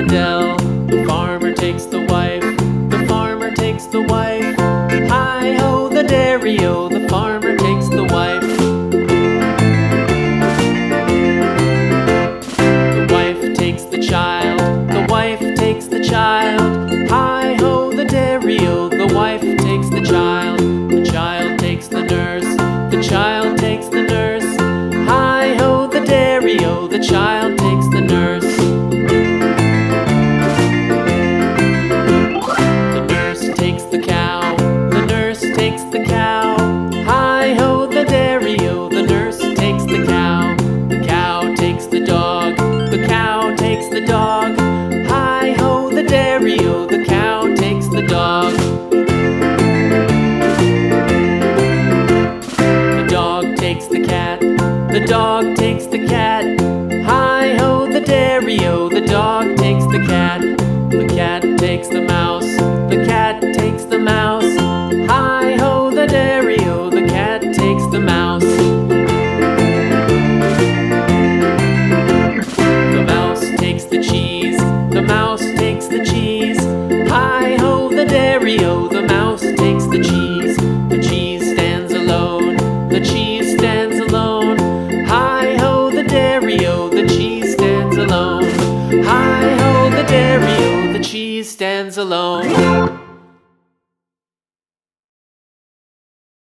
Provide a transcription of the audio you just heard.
dell. The farmer takes the wife, the farmer takes the wife. Hi-ho, the dairy-o, the farmer takes the wife. The wife takes the child, the wife takes the child. Hi-ho, the dairy-o, the wife takes the child. The child takes the nurse, the child takes the nurse. Hi-ho, the dairy-o, the child takes the nurse. The nurse takes the cow, the nurse takes the cow. Hi-ho, the dairy-o, the nurse takes the cow. The cow takes the dog, the cow takes the dog. Hi-ho, the dairy-o, the cow takes the dog. The dog takes the cat, the dog takes the cat. Hi-ho, the dairy-o, the dog takes the cat. The cat takes the mouse,